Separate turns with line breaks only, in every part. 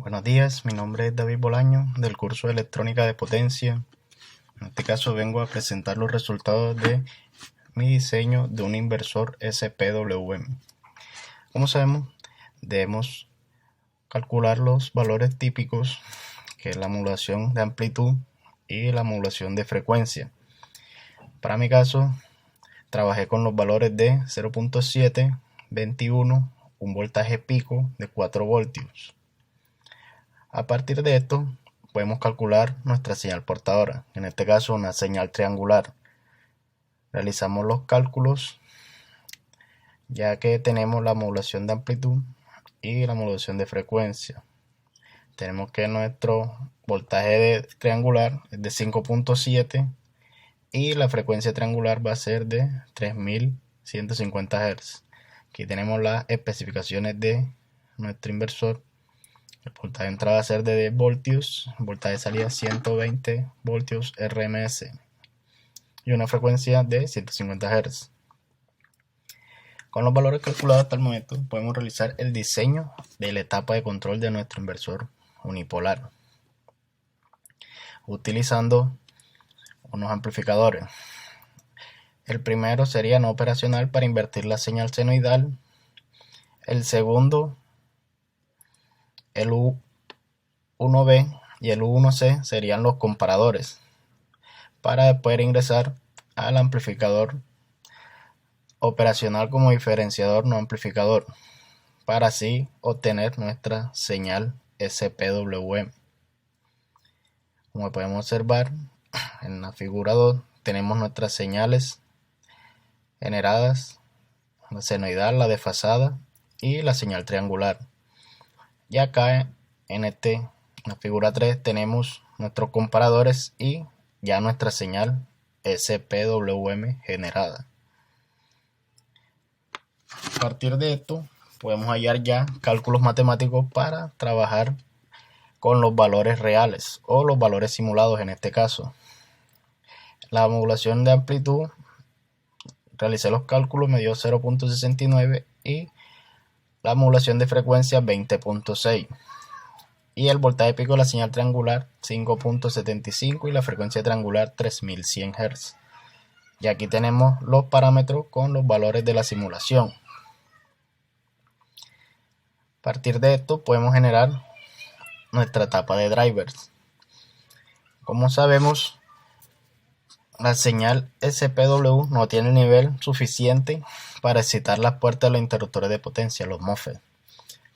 Buenos días, mi nombre es David Bolaño del curso de Electrónica de Potencia. En este caso vengo a presentar los resultados de mi diseño de un inversor SPWM. Como sabemos, debemos calcular los valores típicos, que es la modulación de amplitud y la modulación de frecuencia. Para mi caso, trabajé con los valores de 0.7, 21, un voltaje pico de 4 voltios. A partir de esto, podemos calcular nuestra señal portadora, en este caso una señal triangular. Realizamos los cálculos ya que tenemos la modulación de amplitud y la modulación de frecuencia. Tenemos que nuestro voltaje triangular es de 5.7 y la frecuencia triangular va a ser de 3150 Hz. Aquí tenemos las especificaciones de nuestro inversor. El voltaje de entrada va a ser de 10 voltios, el voltaje de salida 120 voltios RMS y una frecuencia de 150 Hz. Con los valores calculados hasta el momento podemos realizar el diseño de la etapa de control de nuestro inversor unipolar utilizando unos amplificadores. El primero sería no operacional para invertir la señal senoidal. El segundo, el U1B y el U1C serían los comparadores para poder ingresar al amplificador operacional como diferenciador no amplificador, para así obtener nuestra señal SPWM. Como podemos observar en la figura 2, tenemos nuestras señales generadas, la senoidal, la desfasada y la señal triangular. Y acá en la figura 3 tenemos nuestros comparadores y ya nuestra señal SPWM generada. A partir de esto podemos hallar ya cálculos matemáticos para trabajar con los valores reales o los valores simulados en este caso. La modulación de amplitud, realicé los cálculos, me dio 0.69 y la modulación de frecuencia 20.6 y el voltaje pico de la señal triangular 5.75 y la frecuencia triangular 3100 Hz. Y aquí tenemos los parámetros con los valores de la simulación. A partir de esto podemos generar nuestra etapa de drivers. Como sabemos, la señal SPW no tiene nivel suficiente para excitar las puertas de los interruptores de potencia, los MOSFET.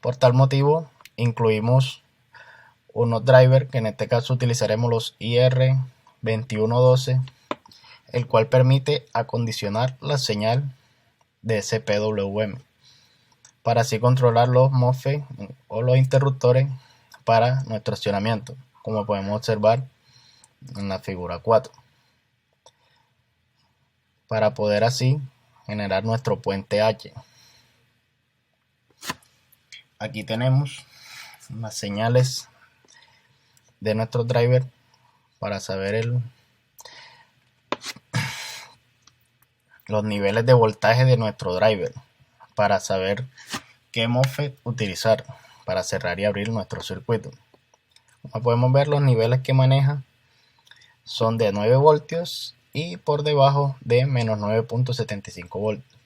Por tal motivo, incluimos unos drivers que en este caso utilizaremos los IR2112, el cual permite acondicionar la señal de SPWM para así controlar los MOSFET o los interruptores para nuestro accionamiento, como podemos observar en la figura 4, para poder así generar nuestro puente H. Aquí tenemos las señales de nuestro driver para saber los niveles de voltaje de nuestro driver, para saber qué MOSFET utilizar para cerrar y abrir nuestro circuito. Como podemos ver, los niveles que maneja son de 9 voltios y por debajo de menos 9.75 voltios.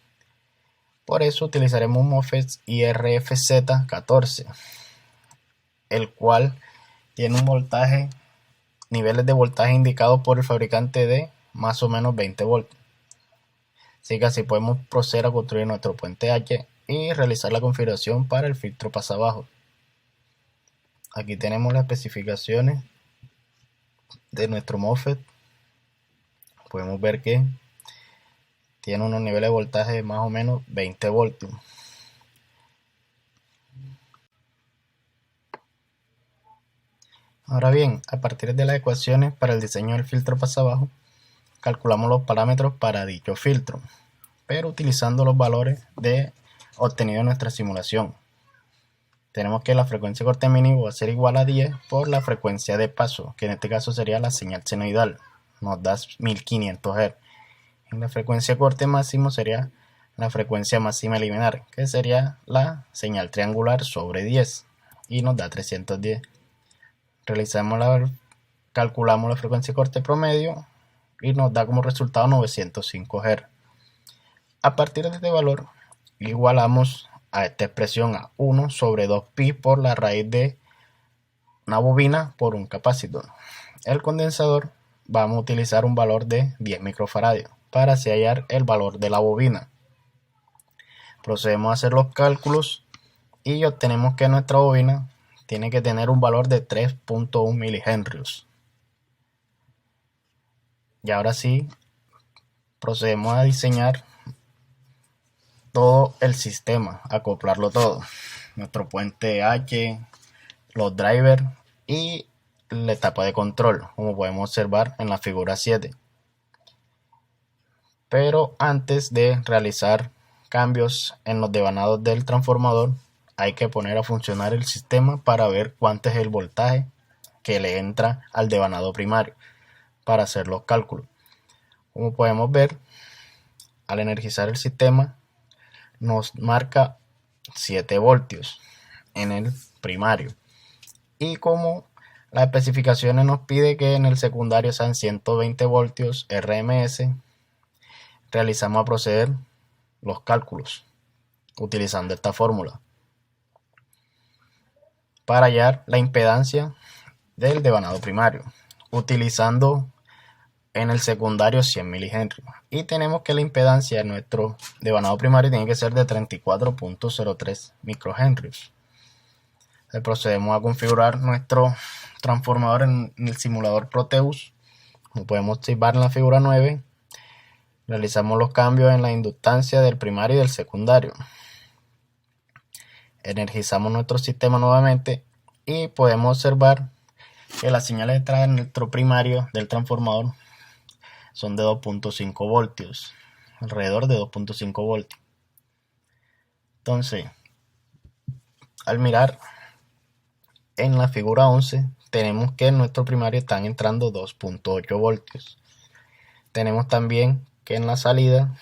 Por eso utilizaremos un MOSFET IRFZ14, el cual tiene un voltaje, niveles de voltaje indicados por el fabricante de más o menos 20 voltios. Así que así podemos proceder a construir nuestro puente H y realizar la configuración para el filtro pasabajo. Aquí tenemos las especificaciones de nuestro MOSFET. Podemos ver que tiene unos niveles de voltaje de más o menos 20 voltios. Ahora bien, a partir de las ecuaciones para el diseño del filtro pasabajo, calculamos los parámetros para dicho filtro, pero utilizando los valores obtenidos en nuestra simulación. Tenemos que la frecuencia de corte mínimo va a ser igual a 10 por la frecuencia de paso, que en este caso sería la señal senoidal, nos da 1500 Hz. En la frecuencia de corte máximo sería la frecuencia máxima eliminar, que sería la señal triangular sobre 10. y nos da 310. Calculamos la frecuencia de corte promedio y nos da como resultado 905 Hz. A partir de este valor igualamos a esta expresión a 1 sobre 2pi por la raíz de una bobina por un capacitor. El condensador vamos a utilizar un valor de 10 microfaradios para así hallar el valor de la bobina. Procedemos a hacer los cálculos y obtenemos que nuestra bobina tiene que tener un valor de 3.1 milihenrios. Y ahora sí, procedemos a diseñar todo el sistema, acoplarlo todo. Nuestro puente H, los drivers y la etapa de control, como podemos observar en la figura 7. Pero antes de realizar cambios en los devanados del transformador, hay que poner a funcionar el sistema para ver cuánto es el voltaje que le entra al devanado primario para hacer los cálculos. Como podemos ver, al energizar el sistema nos marca 7 voltios en el primario, y como las especificaciones nos pide que en el secundario sean 120 voltios RMS, realizamos a proceder los cálculos utilizando esta fórmula para hallar la impedancia del devanado primario, utilizando en el secundario 100 milihenrios, y tenemos que la impedancia de nuestro devanado primario tiene que ser de 34.03 microhenrios. Procedemos a configurar nuestro transformador en el simulador Proteus. Como podemos observar en la figura 9, realizamos los cambios en la inductancia del primario y del secundario. Energizamos nuestro sistema nuevamente y podemos observar que las señales de entrada en nuestro primario del transformador son de 2.5 voltios, alrededor de 2.5 voltios. Entonces, al mirar en la figura 11, tenemos que en nuestro primario están entrando 2.8 voltios. Tenemos también que en la salida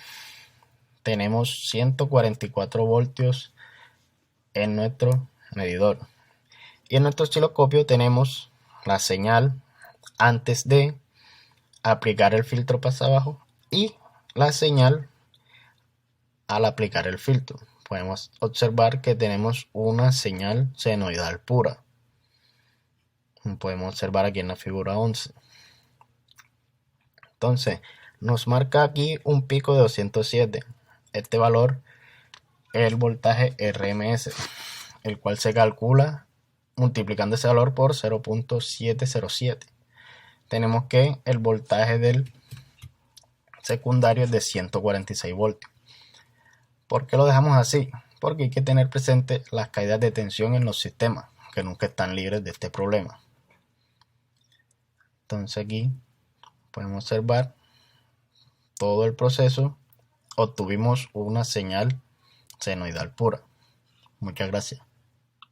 tenemos 144 voltios en nuestro medidor. Y en nuestro osciloscopio tenemos la señal antes de aplicar el filtro pasabajo y la señal al aplicar el filtro. Podemos observar que tenemos una señal senoidal pura. Podemos observar aquí en la figura 11. Entonces, nos marca aquí un pico de 207. Este valor es el voltaje RMS, el cual se calcula multiplicando ese valor por 0.707. Tenemos que el voltaje del secundario es de 146 voltios. ¿Por qué lo dejamos así? Porque hay que tener presente las caídas de tensión en los sistemas, que nunca están libres de este problema. Entonces aquí podemos observar todo el proceso. Obtuvimos una señal senoidal pura. Muchas gracias.